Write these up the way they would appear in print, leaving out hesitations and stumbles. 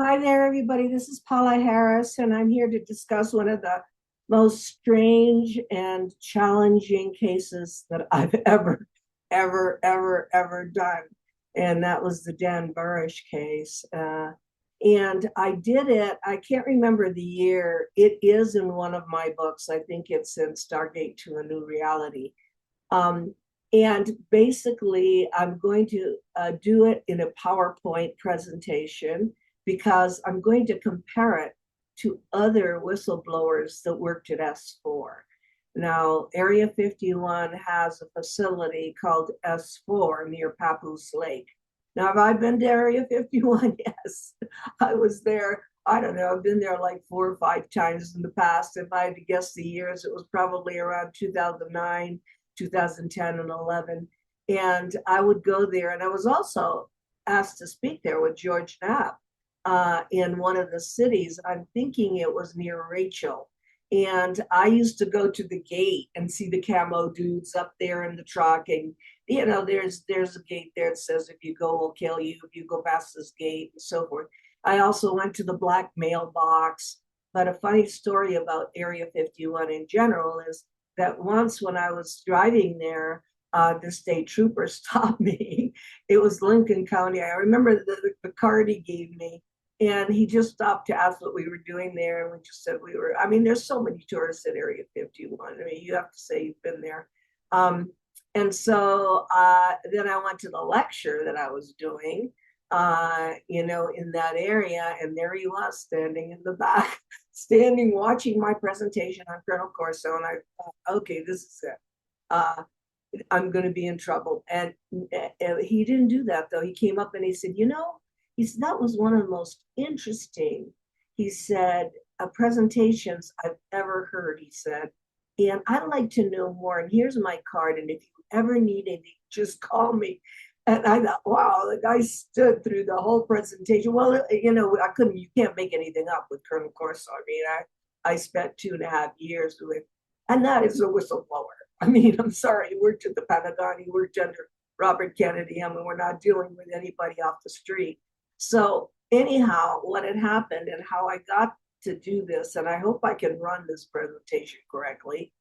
Hi there, everybody. This is Paula Harris, and I'm here to discuss one of the most strange and challenging cases that I've ever done. And that was the Dan Burisch case. And I did it, I can't remember the year. It is in one of my books. I think it's in Stargate to a New Reality. Um, and basically, I'm going to do it in a PowerPoint presentation because I'm going to compare it to other whistleblowers that worked at S-4. Now, Area 51 has a facility called S-4 near Papoose Lake. Now, have I been to Area 51? Yes, I was there. I don't know, I've been there like 4 or 5 times in the past. If I had to guess the years, it was probably around 2009, 2010, and 11. And I would go there. And I was also asked to speak there with George Knapp in one of the cities. I'm thinking it was near Rachel. And I used to go to the gate and see the camo dudes up there in the truck. And, there's a gate there that says, if you go, we'll kill you, if you go past this gate, and so forth. I also went to the black mailbox. But a funny story about Area 51 in general is that once when I was driving there, the state trooper stopped me. It was Lincoln County. I remember the card he gave me, and he just stopped to ask what we were doing there. And we just said I mean, there's so many tourists at Area 51. I mean, you have to say you've been there. And so then I went to the lecture that I was doing, in that area. And there he was standing in the back, standing watching my presentation on Colonel Corso. And I thought, okay, this is it. I'm going to be in trouble. And he didn't do that, though. He came up and he said, he said, that was one of the most interesting, he said, presentations I've ever heard, he said. And I'd like to know more. And here's my card. And if you ever need anything, just call me. And I thought, wow, the guy stood through the whole presentation. Well, you can't make anything up with Colonel Corso. I mean, I spent 2.5 years with, and that is a whistleblower. I mean, I'm sorry, he worked at the Pentagon, he worked under Robert Kennedy. I mean, we're not dealing with anybody off the street. So, anyhow, what had happened and how I got to do this, and I hope I can run this presentation correctly,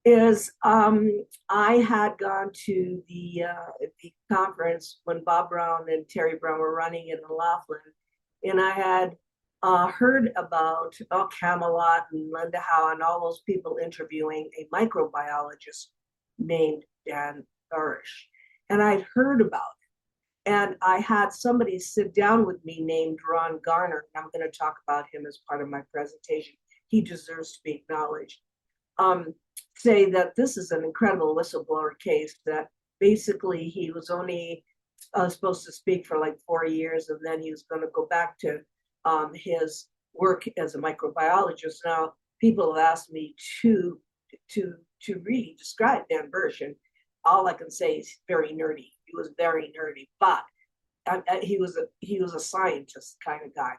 is I had gone to the conference when Bob Brown and Terry Brown were running in Laughlin, and I had heard about Camelot and Linda Howe and all those people interviewing a microbiologist named Dan Burisch. And I'd heard about it. And I had somebody sit down with me named Ron Garner, and I'm going to talk about him as part of my presentation. He deserves to be acknowledged. Say that this is an incredible whistleblower case, that basically he was only supposed to speak for like 4 years, and then he was going to go back to his work as a microbiologist. Now, people have asked me to really describe Dan Burisch, and all I can say is very nerdy. He was very nerdy, but he was a scientist kind of guy.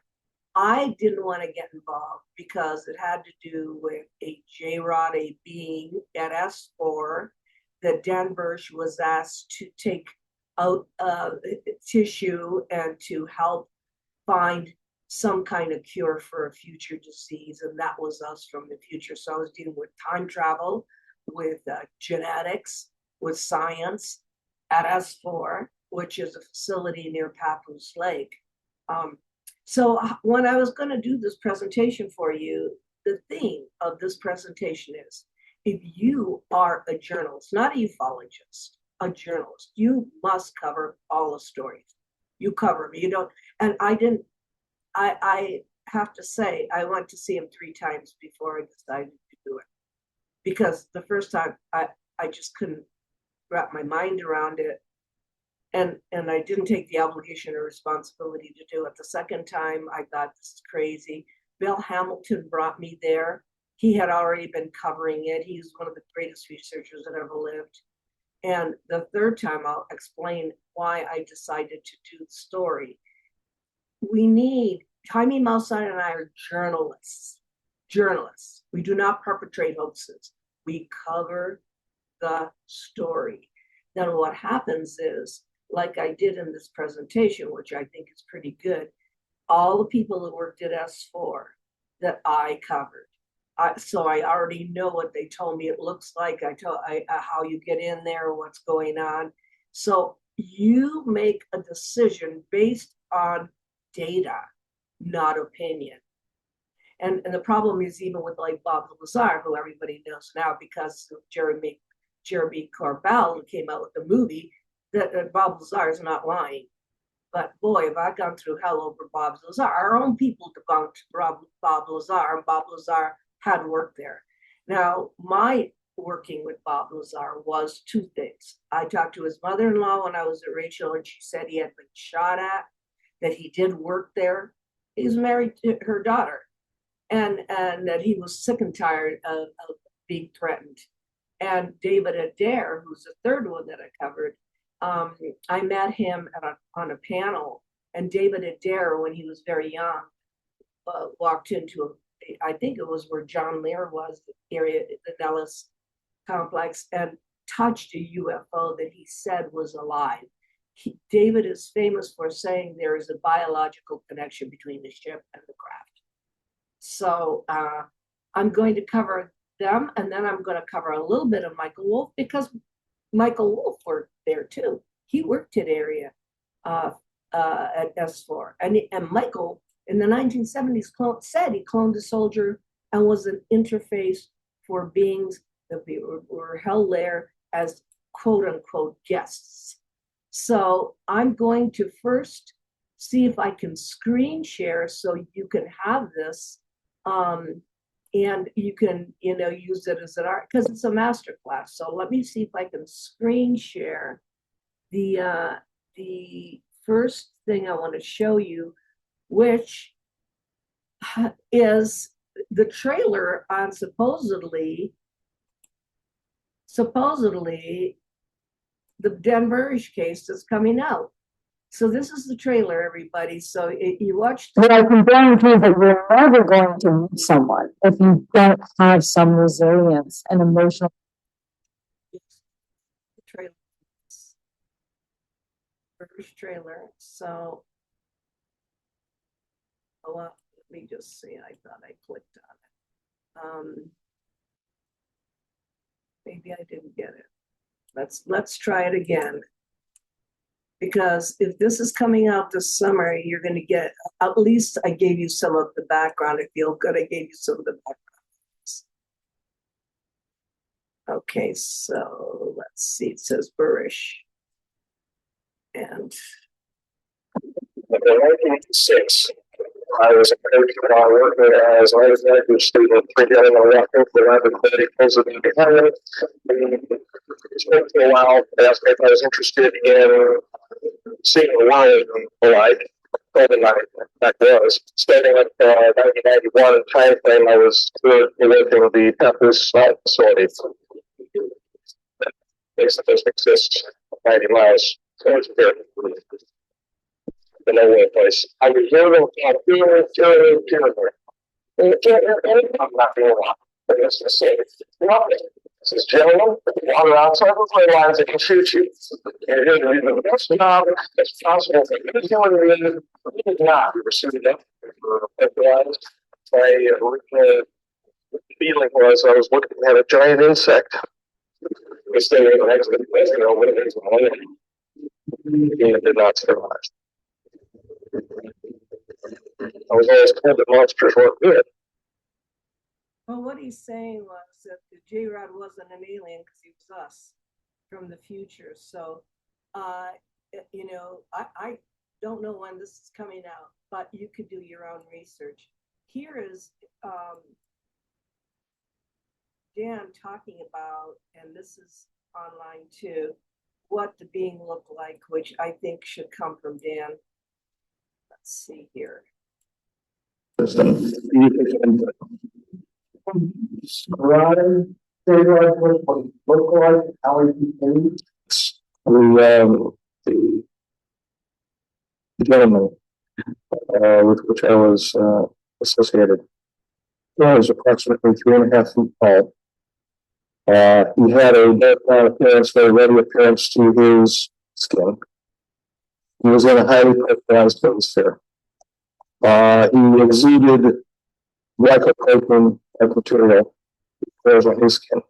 I didn't want to get involved because it had to do with a J-Rod, a being at S-4 that Dan Burisch was asked to take out tissue and to help find some kind of cure for a future disease. And that was us from the future. So I was dealing with time travel, with genetics, with science at S-4, which is a facility near Papoose Lake. So when I was going to do this presentation for you, the theme of this presentation is, if you are a journalist, not a ufologist, a journalist, you must cover all the stories. You cover them. You don't, and I have to say, I went to see him 3 times before I decided to do it. Because the first time I just couldn't wrap my mind around it. And I didn't take the obligation or responsibility to do it. The second time, I thought, this is crazy. Bill Hamilton brought me there. He had already been covering it. He's one of the greatest researchers that ever lived. And the third time, I'll explain why I decided to do the story. Jaime Maussan and I are journalists. Journalists. We do not perpetrate hoaxes. We cover the story. Then what happens is, like I did in this presentation, which I think is pretty good, all the people that worked at S-4 that I covered. So I already know what they told me it looks like. How you get in there, what's going on. So you make a decision based on data, not opinion. And the problem is even with like Bob Lazar, who everybody knows now because of Jeremy Corbell, who came out with the movie, that Bob Lazar is not lying. But boy, have I gone through hell over Bob Lazar. Our own people have gone to Bob Lazar, and Bob Lazar had worked there. Now, my working with Bob Lazar was two things. I talked to his mother-in-law when I was at Rachel, and she said he had been shot at, that he did work there. He's married to her daughter, and that he was sick and tired of being threatened. And David Adair, who's the third one that I covered, I met him on a panel, and David Adair, when he was very young, walked into I think it was where John Lear was, the area, the Nellis complex, and touched a UFO that he said was alive. David is famous for saying there is a biological connection between the ship and the craft. So I'm going to cover them, and then I'm going to cover a little bit of Michael Wolff, because Michael Wolff worked there too. He worked at area at S-4. And Michael, in the 1970s, said he cloned a soldier and was an interface for beings that were held there as quote unquote guests. So I'm going to first see if I can screen share so you can have this, and you can, use it as an art, because it's a master class. So let me see if I can screen share the first thing I want to show you, which is the trailer on supposedly the Dan Burisch case that's coming out. So this is the trailer, everybody. So you watched. But I can guarantee that you're never going to meet someone if you don't have some resilience and emotional. The trailer. Burisch trailer. So, let me just see. I thought I clicked on it. Maybe I didn't get it. Let's try it again. Because if this is coming out this summer, you're going to get, at least I gave you some of the background. I feel good I gave you some of the background. Okay, so let's see. It says Burisch. And in 1986, I was working as an undergraduate student, pre-getting a left into the library because of the independent. It took me a while to ask if I was interested in seeing the world alike. That was starting at 1991 time frame. I was working the Peppers facility. Place that doesn't exist 90 miles. So it's very the nowhere place. I was living I'm not doing that. But it's the same. This is gentlemen, water outside the play lines that can shoot you. You're going to be the best job as possible for any human being. We did not pursue that. My original feeling was I was looking at a giant insect. Was standing next to the place, but it was one. It did not survive. I was always told that monsters weren't good. well, what he's saying was that the J-Rod wasn't an alien because he was us from the future. So, I don't know when this is coming out, but you could do your own research. Here is Dan talking about, and this is online too, what the being looked like, which I think should come from Dan. Let's see here. The gentleman with which I was associated, he was approximately 3.5 feet tall. He had a dark brown appearance, very ready appearance to his skin. He was in a highly polarized hemisphere. He exuded glycoprotein like material on his skin,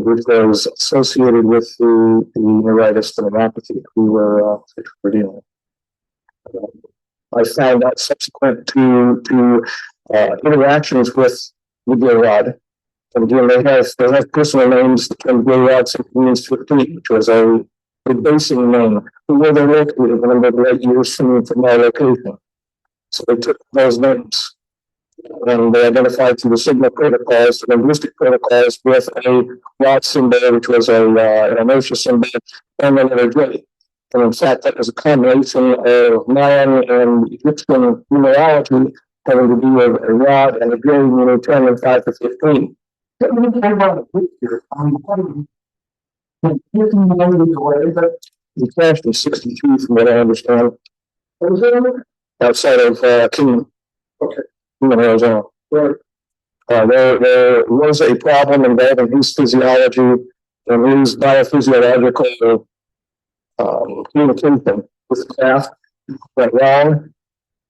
which was associated with the neuritis and neuropathy we were dealing with. I found out subsequent to interactions with Gilrod. And again, they have personal names. Gilrod simply means 15, which was a basing name. Where they're located, and they're 8 years from my location. So they took those names and they identified through the signal protocols, the linguistic protocols, with a rod symbol, which was an inertia symbol, and then a J. And in fact, that was a combination of Mayan and Egyptian numerology having to do with a rod and a J, meaning 10 and 5 to 15. It's actually 63 from what I understand. Outside of Kingman. Okay. Kingman, Arizona. Right. There was a problem involving his physiology and his biophysiological communication with the craft went wrong.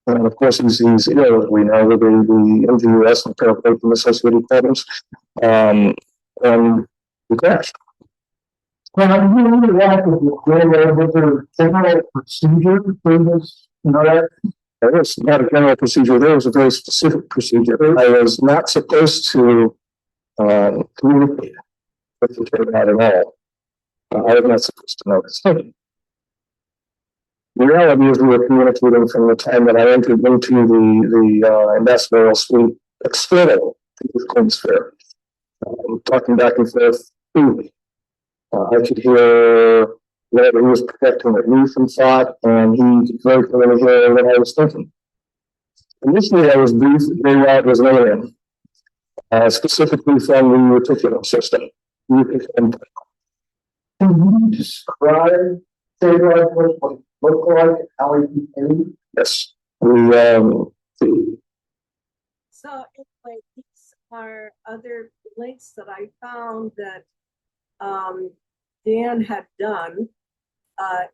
And of course, he's ill, as we know, with the MGUS and paraprotein associated problems. And he crashed. Well, you really like was there general procedure for this? You know that? There was not a general procedure. There was a very specific procedure. I was not supposed to communicate with the kid at all. I was not supposed to know this. The reality is we were communicating from the time that I entered into the ambassadorial suite external to the Queen's Fair, talking back and forth freely. I could hear whatever he was projecting at me from thought, and he could very clearly hear what I was thinking. Initially, I was briefed that Gilrod was an alien, specifically from the reticulum system. Can you describe Gilrod what he looked like, how he behaved? Yes. So anyway, these are other links that I found that Dan had done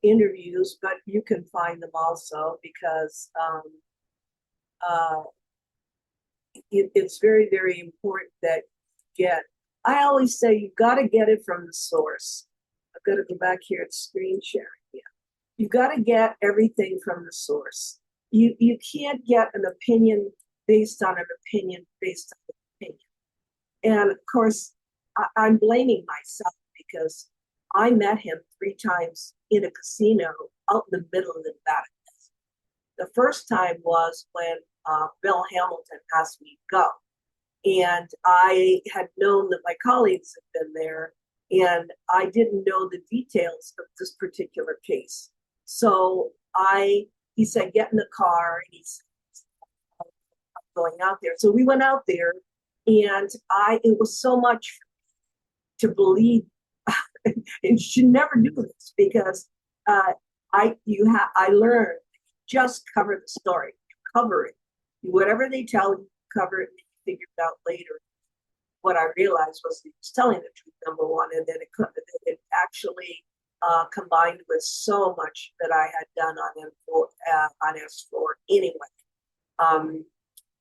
interviews, but you can find them also because it's very, very important that you get. I always say you've got to get it from the source. I've got to go back here at screen sharing. Yeah, you've got to get everything from the source. You can't get an opinion based on an opinion based on an opinion. And of course, I'm blaming myself because I met him 3 times in a casino out in the middle of the Nevada. The first time was when Bill Hamilton asked me to go. And I had known that my colleagues had been there, and I didn't know the details of this particular case. So he said, get in the car, and he said, I'm going out there. So we went out there, and it was so much to believe, and you should never do this because I learned just cover the story, cover it, whatever they tell you, cover it, and you figure it out later. What I realized was he was telling the truth, number one, and then it actually combined with so much that I had done on S-4 anyway.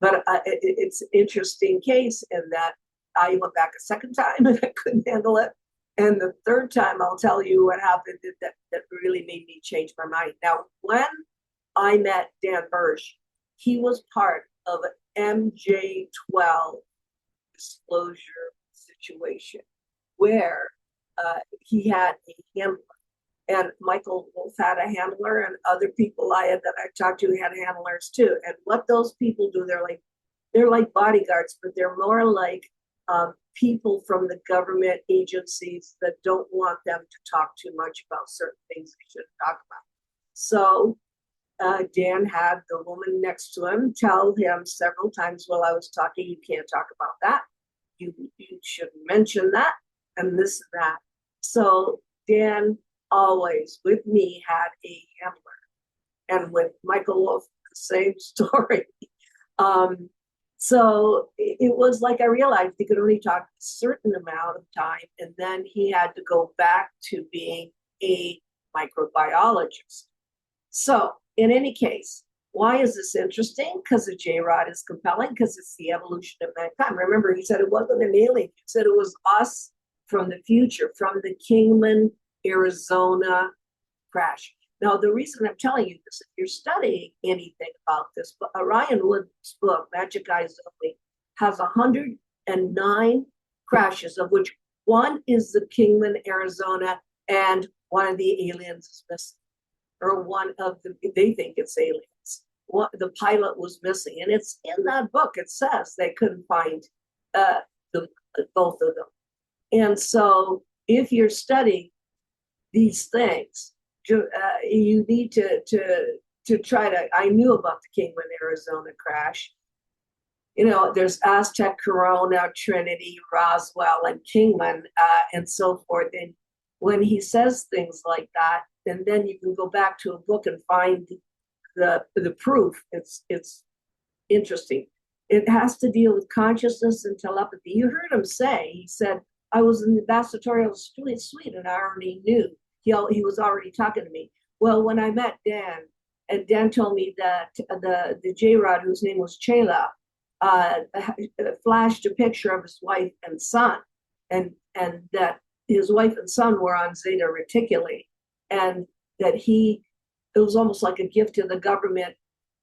But it's an interesting case in that I went back a second time and I couldn't handle it. And the third time, I'll tell you what happened that really made me change my mind. Now, when I met Dan Burisch, he was part of an MJ-12 disclosure situation where he had a handler. And Michael Wolf had a handler, and other people that I talked to had handlers too. And what those people do, they're like bodyguards, but they're more like people from the government agencies that don't want them to talk too much about certain things they shouldn't talk about. So Dan had the woman next to him tell him several times while I was talking, you can't talk about that. You shouldn't mention that, and this and that. So Dan always, with me, had a handler. And with Michael Wolf, the same story. So it was like I realized he could only talk a certain amount of time, and then he had to go back to being a microbiologist. So in any case, Why is this interesting? Because the J-Rod is compelling, because it's the evolution of mankind. Remember, he said it wasn't an alien. He said it was us from the future, from the Kingman, Arizona crash. Now, the reason I'm telling you this, if you're studying anything about this, but Ryan Wood's book, Magic Eyes Only, has 109 crashes, of which one is the Kingman, Arizona, and one of the aliens is missing, or one of the, they think it's aliens. The pilot was missing, and it's in that book. It says they couldn't find both of them. And so, if you're studying these things, you need to try to. I knew about the Kingman, Arizona crash. There's Aztec, Corona, Trinity, Roswell, and Kingman, and so forth. And when he says things like that, and then you can go back to a book and find the proof. It's interesting. It has to deal with consciousness and telepathy. You heard him say, he said, I was in the ambassadorial suite and I already knew. He was already talking to me. Well, when I met Dan, and Dan told me that the J-Rod, whose name was Chela, flashed a picture of his wife and son, and that his wife and son were on Zeta Reticuli, and that it was almost like a gift to the government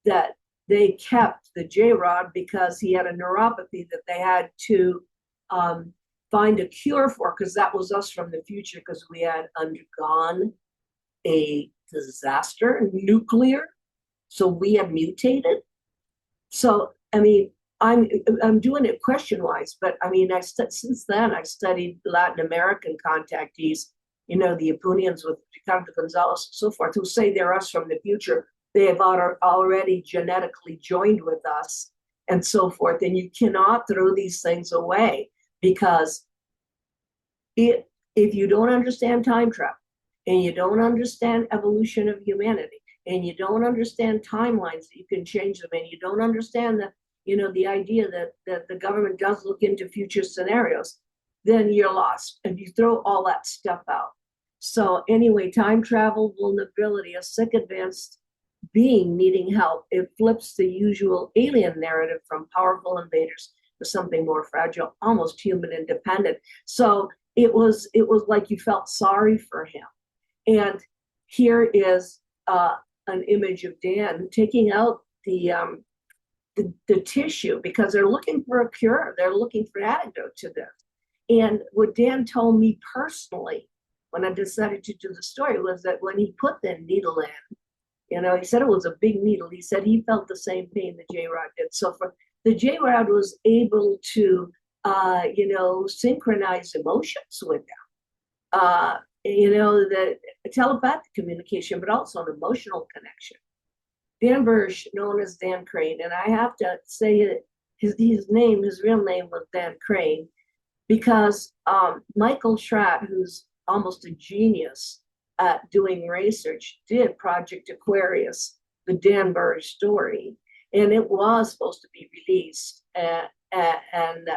that they kept the J-Rod because he had a neuropathy that they had to find a cure for, because that was us from the future, because we had undergone a disaster, nuclear, so we had mutated. So, I mean, I'm doing it question-wise, but I mean, since then I studied Latin American contactees, the Apunians with Ricardo Gonzalez and so forth, who say they're us from the future. They have already genetically joined with us and so forth. And you cannot throw these things away, because if you don't understand time travel, and you don't understand evolution of humanity, and you don't understand timelines that you can change them, and you don't understand the idea that the government does look into future scenarios, then you're lost, and you throw all that stuff out. So anyway, time travel, vulnerability, a sick advanced being needing help, it flips the usual alien narrative from powerful invaders to something more fragile, almost human independent. So it was like you felt sorry for him. And here is an image of Dan taking out the tissue, because they're looking for a cure. They're looking for an antidote to this. And what Dan told me personally when I decided to do the story was that when he put the needle in, he said it was a big needle. He said he felt the same pain the J-Rod did. So the J-Rod was able to, synchronize emotions with them. The telepathic communication, but also an emotional connection. Dan Burisch, known as Dan Crane, and I have to say his real name was Dan Crane, because Michael Schratt, who's almost a genius at doing research, did Project Aquarius, the Dan Burisch story, and it was supposed to be released. And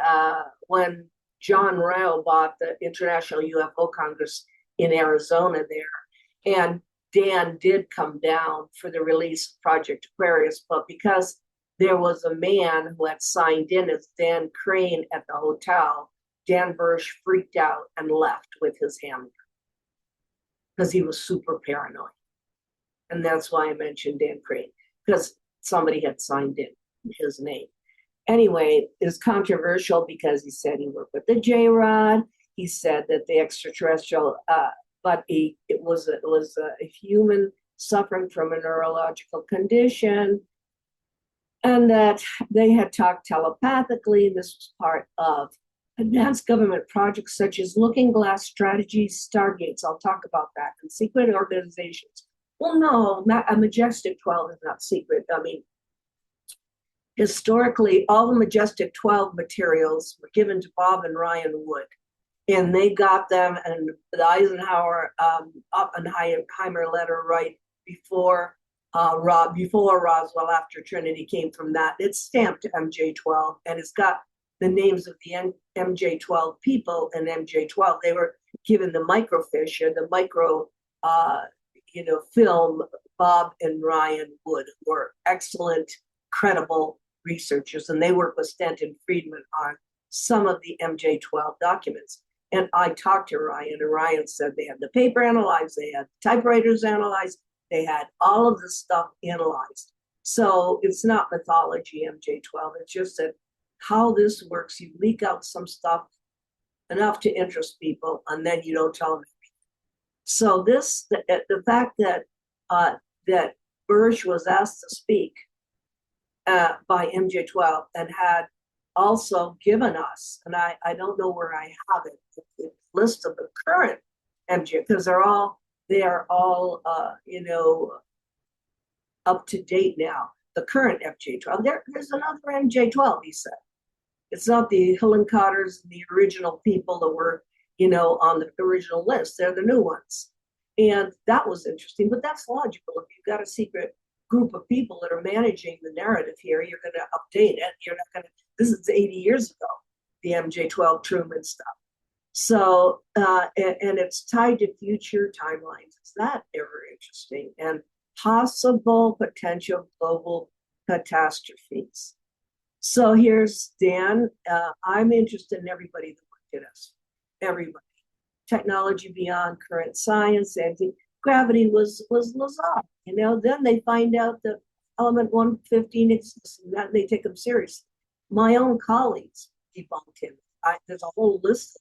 when John Rao bought the International UFO Congress in Arizona there, and Dan did come down for the release of Project Aquarius, but because there was a man who had signed in as Dan Crane at the hotel, Dan Burisch freaked out and left with his handler, because he was super paranoid. And that's why I mentioned Dan Crane, because somebody had signed in his name. Anyway, it's controversial because he said he worked with the J-Rod. He said that the extraterrestrial, but it was a human suffering from a neurological condition, and that they had talked telepathically. This was part of advanced government projects such as Looking Glass Strategies, Stargates. I'll talk about that, and secret organizations. Well, no, a Majestic 12 is not secret. I mean, historically, all the Majestic 12 materials were given to Bob and Ryan Wood, and they got them, and the Eisenhower Oppenheimer letter right before Roswell, after Trinity came from that. It's stamped MJ12, and it's got the names of the MJ12 people and MJ12. They were given the microfiche, or the micro film Bob and Ryan Wood, who were excellent, credible researchers, and they worked with Stanton Friedman on some of the MJ12 documents. And I talked to Ryan, and Ryan said they had the paper analyzed, they had typewriters analyzed, they had all of the stuff analyzed. So it's not mythology, MJ12. It's just that how this works, you leak out some stuff enough to interest people, and then you don't tell them everything. So the fact that that Burisch was asked to speak by MJ12 and had also given us, and I don't know where I have it, the list of the current MJ, because they are all up to date now. The current MJ12. There's another MJ12, he said. It's not the Hillenkotters and the original people that were, on the original list. They're the new ones. And that was interesting, but that's logical. If you've got a secret group of people that are managing the narrative here, you're going to update it. You're not going to, this is 80 years ago, the MJ12 Truman stuff. So, and it's tied to future timelines. Is that ever interesting? And possible potential global catastrophes. So here's Dan. I'm interested in everybody that looked at us. Everybody. Technology beyond current science. Anti-gravity was Lazar. Then they find out that element 115 exists, and that they take them seriously. My own colleagues debunked him. There's a whole list,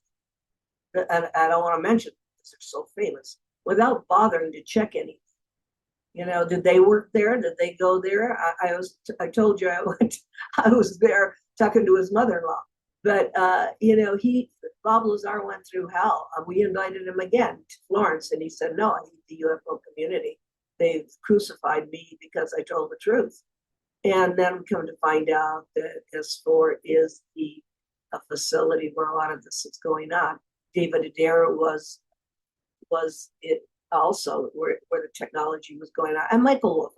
and I don't want to mention because they're so famous, without bothering to check anything. Did they work there? Did they go there? I told you I was there talking to his mother-in-law. But Bob Lazar went through hell. We invited him again to Florence, and he said, "No, I hate the UFO community. They've crucified me because I told the truth." And then we come to find out that S-4 is a facility where a lot of this is going on. David Adair was it also where the technology was going on. And Michael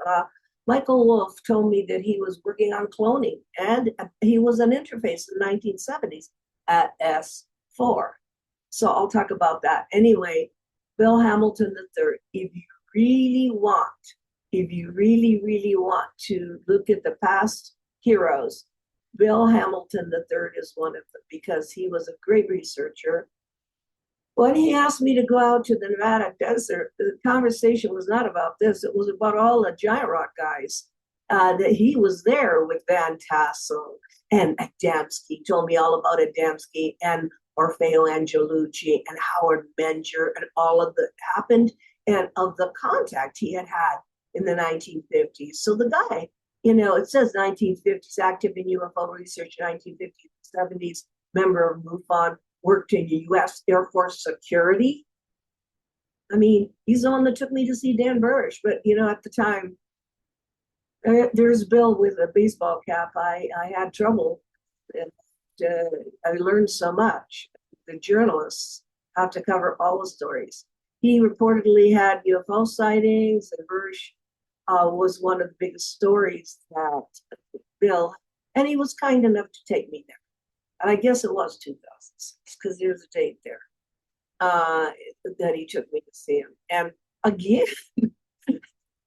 Wolff told me that he was working on cloning, and he was an interface in the 1970s at S-4. So I'll talk about that. Anyway, Bill Hamilton III, if you really, really want to look at the past heroes, Bill Hamilton III is one of them because he was a great researcher. When he asked me to go out to the Nevada desert, the conversation was not about this. It was about all the giant rock guys. That he was there with Van Tassel and Adamski. He told me all about Adamski and Orfeo Angelucci and Howard Menger and all of that happened and of the contact he had in the 1950s. So the guy, it says 1950s, active in UFO research, 1950s, 70s, member of MUFON, worked in U.S. Air Force security. I mean, he's the one that took me to see Dan Burisch. But, at the time, there's Bill with a baseball cap. I had trouble. And I learned so much. The journalists have to cover all the stories. He reportedly had UFO sightings, and Burisch was one of the biggest stories that Bill, and he was kind enough to take me there. And I guess it was 2006 because there's a date there that he took me to see him. And again,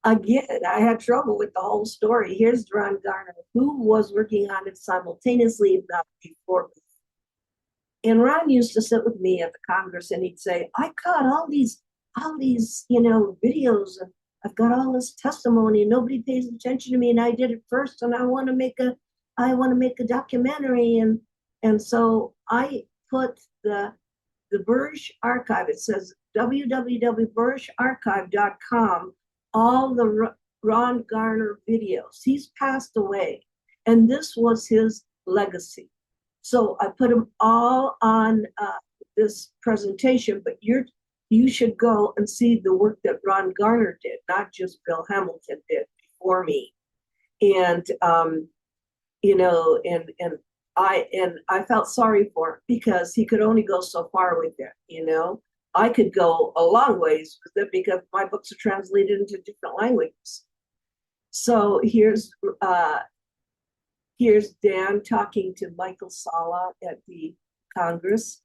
I had trouble with the whole story. Here's Ron Garner, who was working on it simultaneously, if not before me. And Ron used to sit with me at the Congress, and he'd say, "I caught all these, videos, and I've got all this testimony, and nobody pays attention to me, and I did it first, and I want to make a documentary." And so I put the Burisch archive. It says www.burischarchive.com. All the Ron Garner videos. He's passed away, and this was his legacy. So I put them all on this presentation. But you should go and see the work that Ron Garner did, not just Bill Hamilton did before me. And I felt sorry for him because he could only go so far with it. I could go a long ways with it because my books are translated into different languages. So here's Dan talking to Michael Sala at the Congress.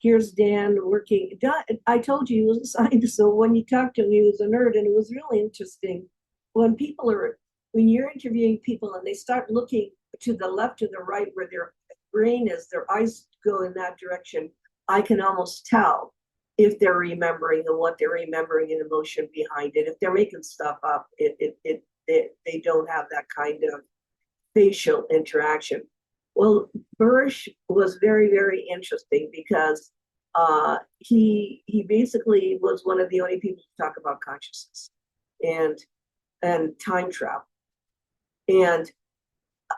here's Dan working. I told you he was a scientist, so when you talk to him, he was a nerd, and it was really interesting. When when you're interviewing people and they start looking to the left or the right where their brain is, their eyes go in that direction, I can almost tell if they're remembering and what they're remembering and emotion behind it. If they're making stuff up, they don't have that kind of facial interaction. Well, Burisch was very, very interesting because he basically was one of the only people to talk about consciousness and time travel, and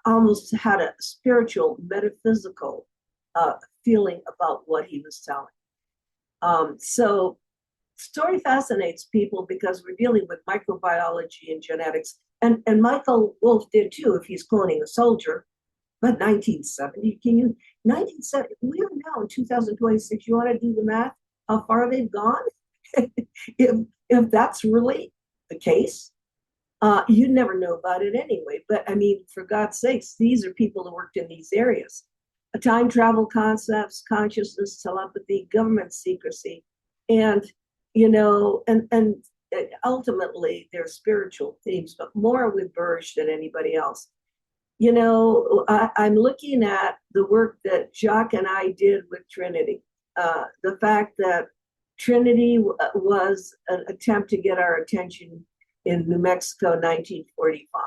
almost had a spiritual, metaphysical feeling about what he was telling. So story fascinates people because we're dealing with microbiology and genetics. And Michael Wolff did too, if he's cloning a soldier. But 1970, 1970, we are now in 2026. You want to do the math, how far they've gone? if that's really the case, you'd never know about it anyway. But I mean, for God's sakes, these are people who worked in these areas. Time travel concepts, consciousness, telepathy, government secrecy, and and ultimately they're spiritual themes, but more with Burisch than anybody else. I'm looking at the work that Jacques and I did with Trinity. The fact that Trinity was an attempt to get our attention in New Mexico, 1945.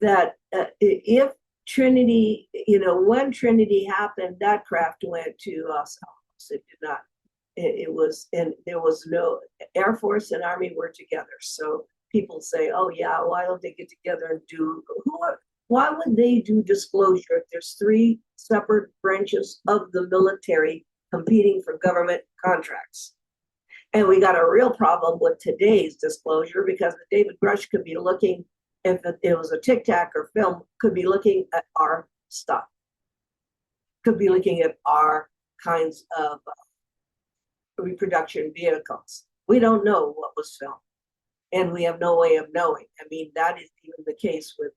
That if Trinity, when Trinity happened, that craft went to Los Alamos. It did not. It was, and there was no Air Force and Army were together. So people say, "Oh yeah, why don't they get together and do? Why would they do disclosure if there's three separate branches of the military competing for government contracts?" And we got a real problem with today's disclosure because David Grush could be looking, if it was a Tic Tac or film, could be looking at our stuff, could be looking at our kinds of reproduction vehicles. We don't know what was filmed, and we have no way of knowing. I mean, that is even the case with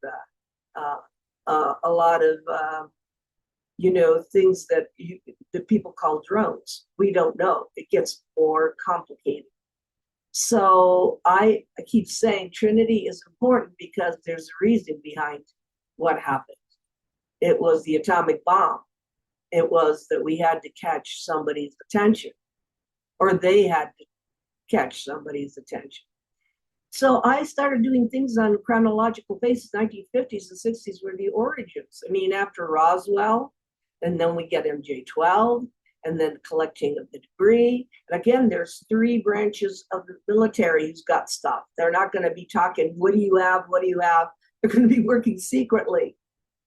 a lot of things that people call drones. We don't know. It gets more complicated. So I keep saying Trinity is important because there's a reason behind what happened. It was the atomic bomb. It was that we had to catch somebody's attention, or they had to catch somebody's attention. So I started doing things on chronological basis. 1950s and 60s were the origins. I mean, after Roswell, and then we get MJ-12, and then collecting of the debris. And again, there's three branches of the military who's got stuff. They're not going to be talking, what do you have? What do you have? They're going to be working secretly.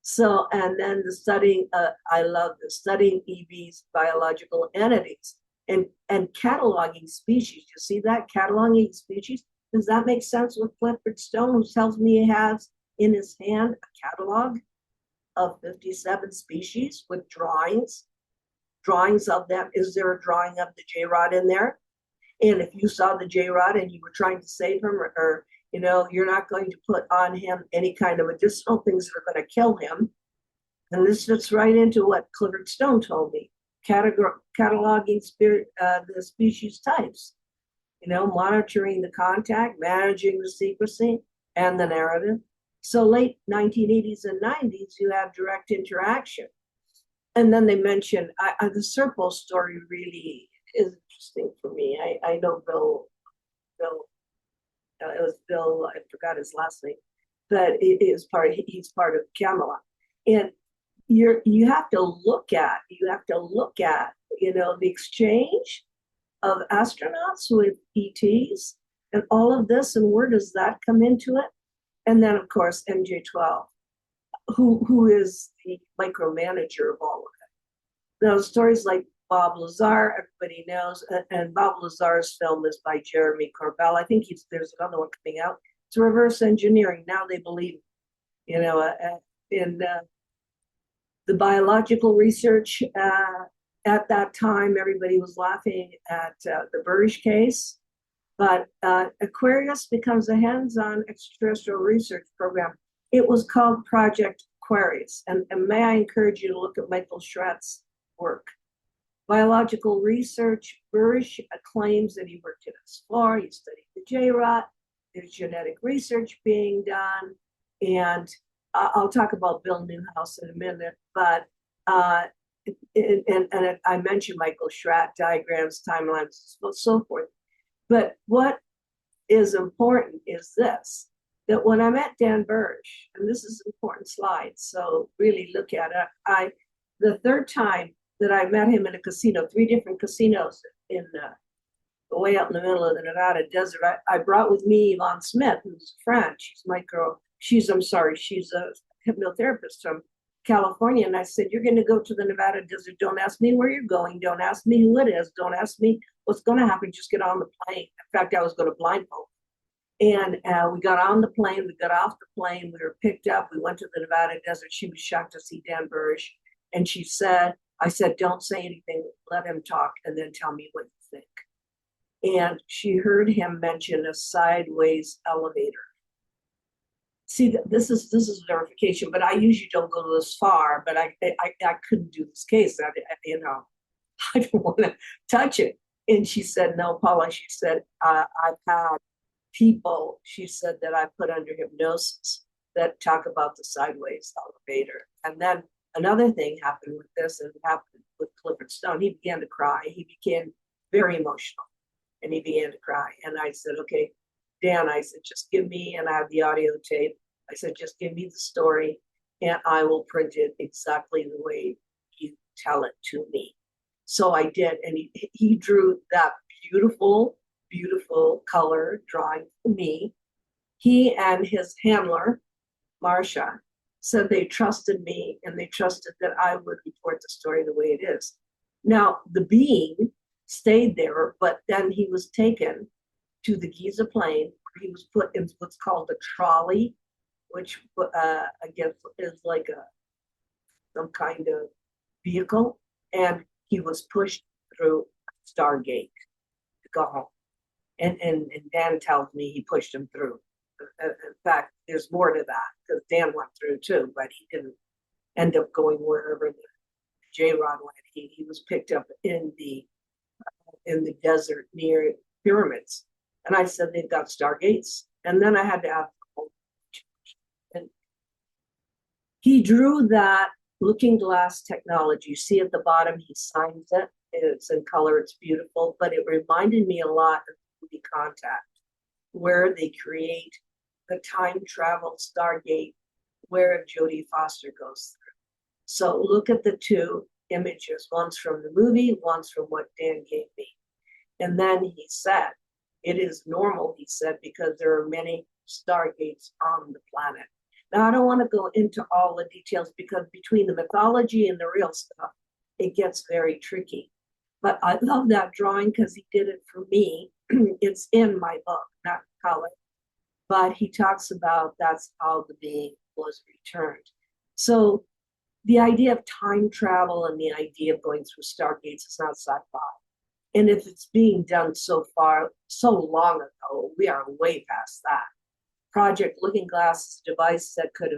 So, and then the studying, I love the studying EVs, biological entities, and cataloging species. You see that? Cataloging species. Does that make sense with Clifford Stone, who tells me he has in his hand a catalog of 57 species with drawings of them? Is there a drawing of the J-Rod in there? And if you saw the J-Rod and you were trying to save him, or you're not going to put on him any kind of medicinal things that are going to kill him. And this fits right into what Clifford Stone told me, cataloging the species types, monitoring the contact, managing the secrecy and the narrative. So late 1980s and 90s, you have direct interaction. And then they mention the Serpo story really is interesting for me. I know Bill, it was Bill, I forgot his last name, but he's part of Camelot. And you have to look at, the exchange of astronauts with ETs and all of this, and where does that come into it? And then, of course, MJ-12, who is the micromanager of all of it. Now, stories like Bob Lazar, everybody knows, and Bob Lazar's film is by Jeremy Corbell. I think there's another one coming out. It's reverse engineering. Now they believe, in the biological research. At that time, everybody was laughing at the Burisch case, but Aquarius becomes a hands-on extraterrestrial research program. It was called Project Aquarius, and may I encourage you to look at Michael Schratt's work. Biological research, Burisch claims that he worked at S-4, he studied the J-rot, there's genetic research being done, and I'll talk about Bill Newhouse in a minute, but and I mentioned Michael Schratt, diagrams, timelines, so forth. But what is important is this, that when I met Dan Burisch, and this is an important slide, so really look at it. The third time that I met him in a casino, 3 different casinos in way out in the middle of the Nevada desert, I brought with me Yvonne Smith, who's a friend. She's my girl. She's a hypnotherapist from California. And I said, you're going to go to the Nevada desert. Don't ask me where you're going. Don't ask me who it is. Don't ask me what's going to happen. Just get on the plane. In fact, I was going to blindfold. And we got on the plane. We got off the plane. We were picked up. We went to the Nevada desert. She was shocked to see Dan Burisch. And she said, I said, don't say anything. Let him talk and then tell me what you think. And she heard him mention a sideways elevator. See, this is verification, but I usually don't go this far, but I couldn't do this case. I don't want to touch it. And she said, no, Paula, she said, I've had people, she said, that I put under hypnosis that talk about the sideways elevator. And then another thing happened with this, and it happened with Clifford Stone. He began to cry. He became very emotional, and he began to cry. And I said, okay, Dan, I said, just give me, and I have the audio tape. I said, just give me the story, and I will print it exactly the way you tell it to me. So I did, and he drew that beautiful, beautiful color drawing for me. He and his handler, Marcia, said they trusted me, and they trusted that I would report the story the way it is. Now, the being stayed there, but then he was taken to the Giza Plain. He was put in what's called a trolley, which again is like some kind of vehicle, and he was pushed through Stargate to go home. And Dan tells me he pushed him through. In fact, there's more to that, because Dan went through too, but he didn't end up going wherever the J-Rod went. He was picked up in the desert near pyramids. And I said, they've got Stargates. And then I had to ask, and he drew that looking glass technology. You see at the bottom, he signs it. It's in color, it's beautiful, but it reminded me a lot of movie Contact, where they create the time travel Stargate where Jodie Foster goes through. So look at the 2 images. One's from the movie, one's from what Dan gave me. And then he said, it is normal, he said, because there are many Stargates on the planet. Now, I don't want to go into all the details, because between the mythology and the real stuff, it gets very tricky. But I love that drawing because he did it for me. It's in my book, not color. But he talks about that's how the being was returned. So the idea of time travel and the idea of going through Stargates is not sci-fi. And if it's being done so long ago, we are way past that. Project Looking Glass is a device that could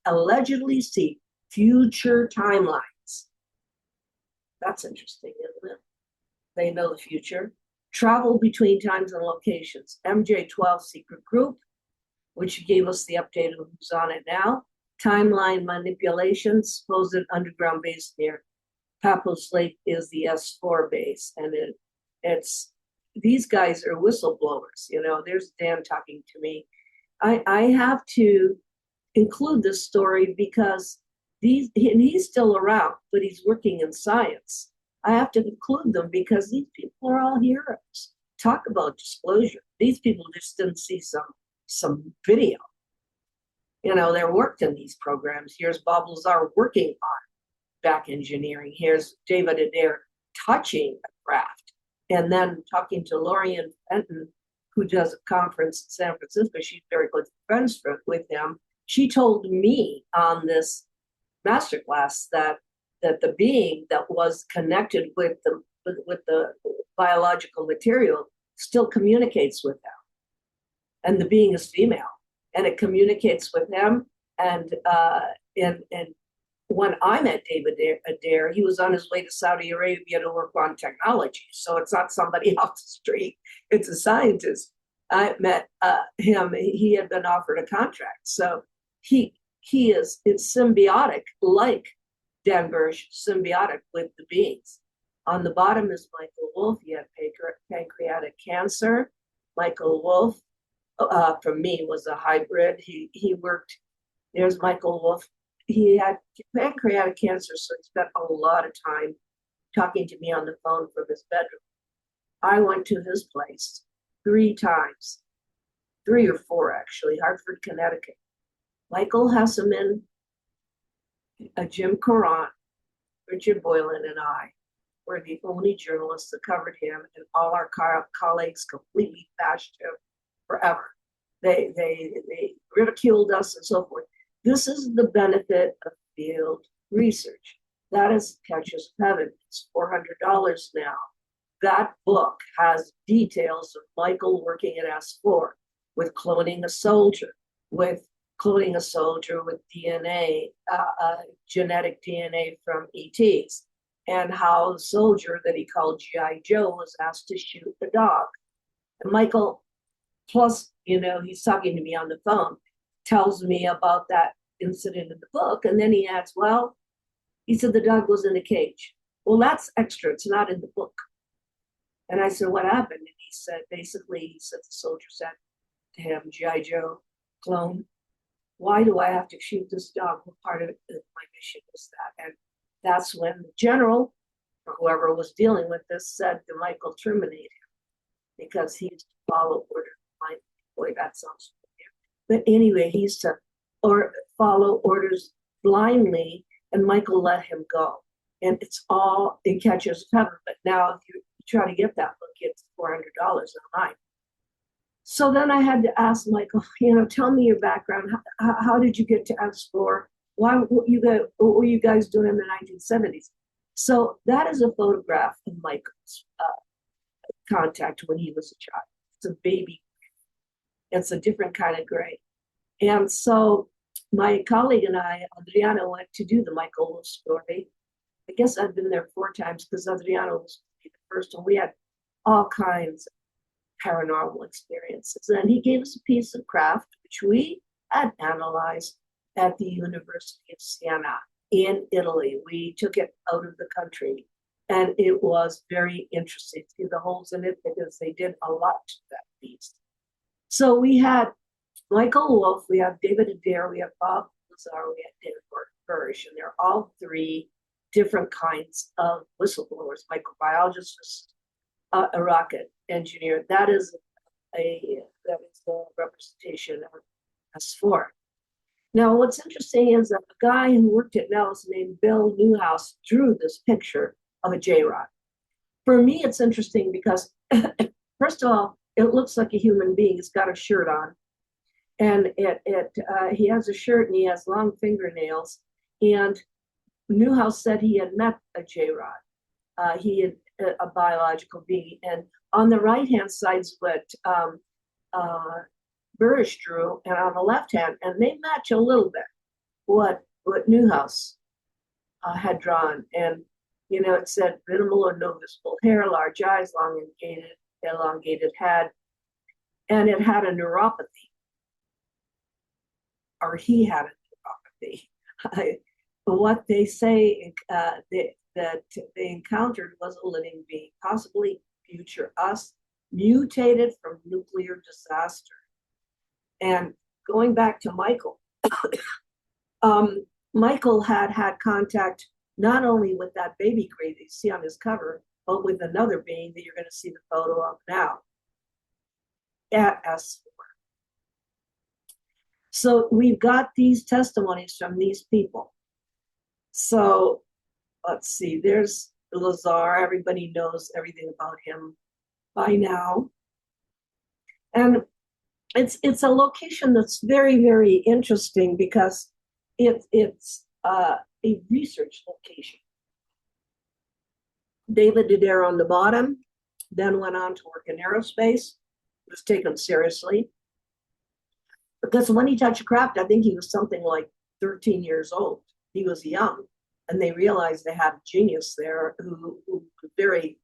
allegedly see future timelines. That's interesting, isn't it? They know the future. Travel between times and locations. MJ12 secret group, which gave us the update of who's on it now. Timeline manipulation, supposed underground base near Papa's Lake is the S-4 base. And it's these guys are whistleblowers. There's Dan talking to me. I have to include this story because he's still around, but he's working in science. I have to include them because these people are all heroes. Talk about disclosure. These people just didn't see some video. They worked in these programs. Here's Bob Lazar working on back engineering. Here's David Adair touching a craft. And then talking to Lorian Fenton, who does a conference in San Francisco. She's very good friends with him. She told me on this masterclass that the being that was connected with the biological material still communicates with them. And the being is female, and it communicates with them. And when I met David Adair, he was on his way to Saudi Arabia to work on technology. So it's not somebody off the street, it's a scientist. I met him, he had been offered a contract. So it's symbiotic, like Dan Burisch, symbiotic with the beings. On the bottom is Michael Wolff. He had pancreatic cancer. Michael Wolff, for me, was a hybrid. He worked, there's Michael Wolff. He had pancreatic cancer, so he spent a lot of time talking to me on the phone from his bedroom. I went to his place 3 times, 3 or 4 actually, Hartford, Connecticut. Michael Hesseman, Jim Coran, Richard Boylan, and I were the only journalists that covered him, and all our colleagues completely bashed him forever. They ridiculed us and so forth. This is the benefit of field research. That is Catches of Heaven. It's $400 now. That book has details of Michael working at S-4 with cloning a soldier, with DNA, genetic DNA from ETs, and how the soldier that he called G.I. Joe was asked to shoot the dog. And Michael, plus, he's talking to me on the phone, tells me about that incident in the book. And then he adds, well, he said the dog was in a cage. Well, that's extra. It's not in the book. And I said, what happened? And he said, basically, the soldier said to him, G.I. Joe, clone, why do I have to shoot this dog? What part of my mission is that? And that's when the general, or whoever was dealing with this, said to Michael, terminate him, because he used to follow orders. Boy, that sounds familiar. But anyway, he used to follow orders blindly, and Michael let him go. And it's all in Catches of Heaven. But now, if you try to get that book, it's $400 online. So then I had to ask Michael, tell me your background. How did you get to S-4? What were you guys doing in the 1970s? So that is a photograph of Michael's contact when he was a child. It's a baby. It's a different kind of gray. And so my colleague and I, Adriano, went to do the Michael Wolff story. I guess I've been there 4 times because Adriano was the first one. We had all kinds of paranormal experiences. And he gave us a piece of craft, which we had analyzed at the University of Siena in Italy. We took it out of the country, and it was very interesting to see the holes in it because they did a lot to that piece. So we had Michael Wolff, we have David Adair, we have Bob Lazar, we have David Burisch, and they're all 3 different kinds of whistleblowers. Microbiologist, a rocket engineer. That is a representation of S-4. Now, what's interesting is that the guy who worked at Nellis named Bill Newhouse drew this picture of a J-Rod. For me, it's interesting because, first of all, it looks like a human being. He's got a shirt on, and he has a shirt and he has long fingernails. And Newhouse said he had met a J-Rod. He had a biological being, and on the right-hand side is what Burisch drew, and on the left hand, and they match a little bit what Newhouse had drawn. And it said minimal or no visible hair, large eyes, elongated head, and it had a neuropathy, or he had a neuropathy. What they say that they encountered was a living being, possibly future us, mutated from nuclear disaster. And going back to Michael, Michael had contact not only with that baby gray that you see on his cover, but with another being that you're going to see the photo of now at S-4. So we've got these testimonies from these people. So let's see, there's Lazar. Everybody knows everything about him by now. And it's a location that's very, very interesting because it's a research location. David Adair on the bottom, then went on to work in aerospace, was taken seriously. Because when he touched craft, I think he was something like 13 years old. He was young, and they realized they had a genius there who was very,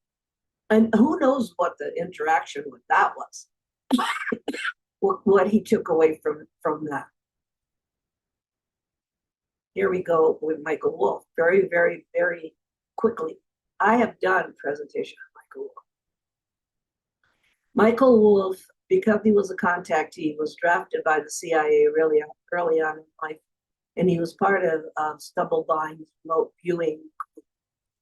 and who knows what the interaction with that was, what he took away from that. Here we go with Michael Wolff, very, very, very quickly. I have done presentation on Michael Wolff. Michael Wolff, because he was a contactee, was drafted by the CIA really early on in life, and he was part of Stubblebine's remote viewing,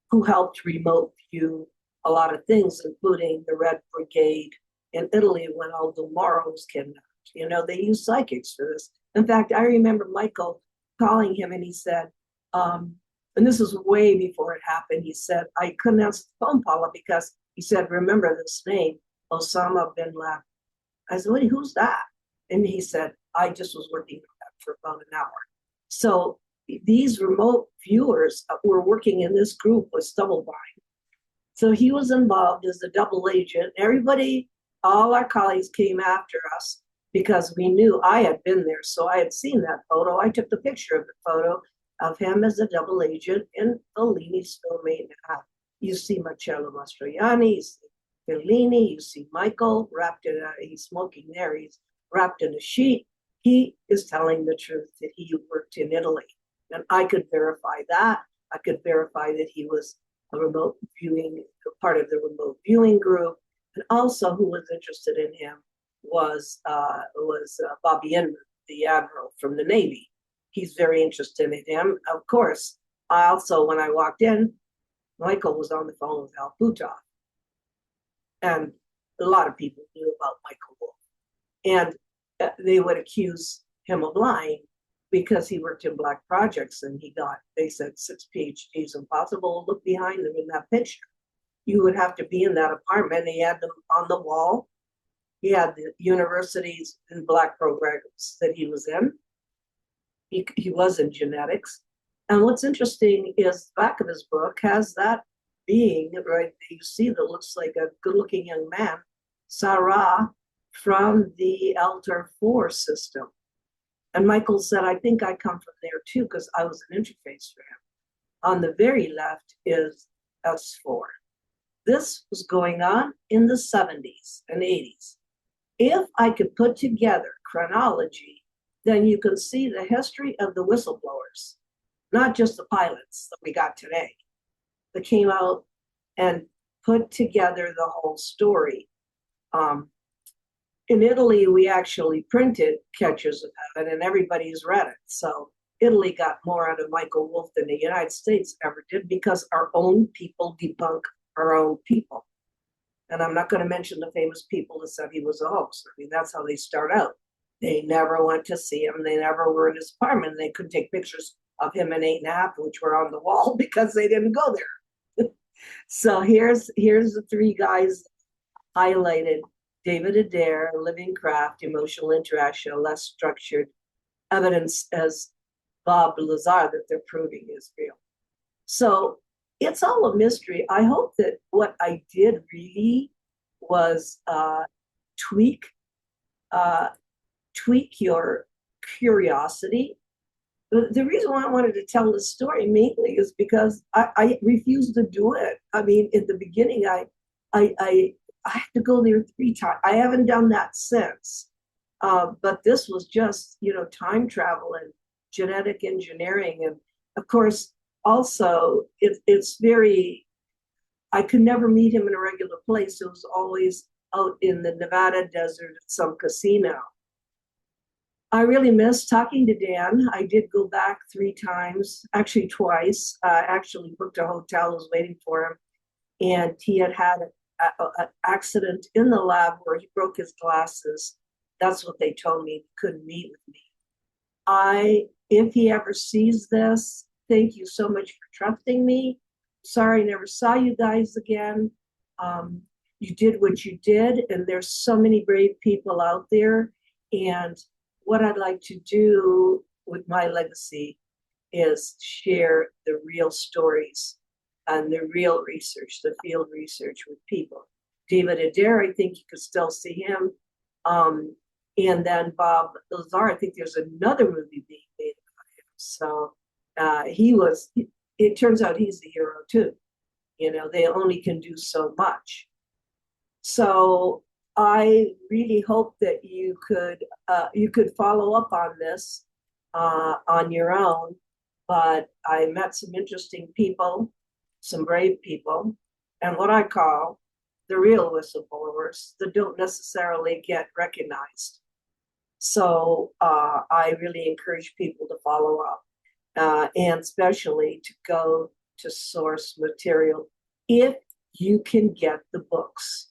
who helped remote view a lot of things, including the Red Brigade in Italy when Aldo Moro was kidnapped. You know, they used psychics for this. In fact, I remember Michael calling him and he said, and this was way before it happened, he said, I couldn't answer the phone, Paula, because he said, remember this name, Osama bin Laden. I said, who's that? And he said, I just was working on that for about an hour. So these remote viewers were working in this group with Stubblebine. So he was involved as a double agent. Everybody, all our colleagues came after us because we knew I had been there. So I had seen that photo. I took the picture of the photo of him as a double agent in Fellini's filmmaking. You see Marcello Mastroianni, you see Fellini, you see Michael wrapped in he's smoking there, he's wrapped in a sheet. He is telling the truth that he worked in Italy. And I could verify that. I could verify that he was a remote viewing, part of the remote viewing group. And also who was interested in him was Bobby Inman, the admiral from the Navy. He's very interested in him. Of course, I also, when I walked in, Michael was on the phone with Al Puthoff. And a lot of people knew about Michael Wolff. And they would accuse him of lying because he worked in black projects and they said 6 PhDs impossible. Look behind them in that picture. You would have to be in that apartment. He had them on the wall. He had the universities and black programs that he was in. He was in genetics. And what's interesting is the back of his book has that being, right, you see that looks like a good-looking young man, Sarah, from the Alter 4 system. And Michael said, I think I come from there too, because I was an interface for him. On the very left is S-4. This was going on in the 70s and 80s. If I could put together chronology, then you can see the history of the whistleblowers, not just the pilots that we got today, that came out and put together the whole story. In Italy, we actually printed Catchers of Heaven, and everybody's read it. So Italy got more out of Michael Wolff than the United States ever did because our own people debunk our own people. And I'm not going to mention the famous people that said he was a hoax. I mean, that's how they start out. They never went to see him. They never were in his apartment. They couldn't take pictures of him in 8½, which were on the wall because they didn't go there. So here's the 3 guys highlighted: David Adair, Living Craft, Emotional Interaction, Less Structured, Evidence as Bob Lazar that they're proving is real. So it's all a mystery. I hope that what I did really was tweak your curiosity. The reason why I wanted to tell this story mainly is because I refused to do it. I mean, in the beginning, I had to go there 3 times. I haven't done that since. But this was just, time travel and genetic engineering. And of course, also, it's very, I could never meet him in a regular place. It was always out in the Nevada desert at some casino. I really miss talking to Dan. I did go back 3 times, actually twice. Actually booked a hotel, was waiting for him. And he had an accident in the lab where he broke his glasses. That's what they told me. He couldn't meet with me. If he ever sees this, thank you so much for trusting me. Sorry I never saw you guys again. You did what you did, and there's so many brave people out there. And what I'd like to do with my legacy is share the real stories and the real research, the field research with people. David Adair, I think you could still see him. And then Bob Lazar, I think there's another movie being made about him. So It turns out he's the hero too. You know, they only can do so much. So I really hope that you could follow up on this on your own. But I met some interesting people, some brave people, and what I call the real whistleblowers that don't necessarily get recognized. So I really encourage people to follow up, and especially to go to source material if you can get the books.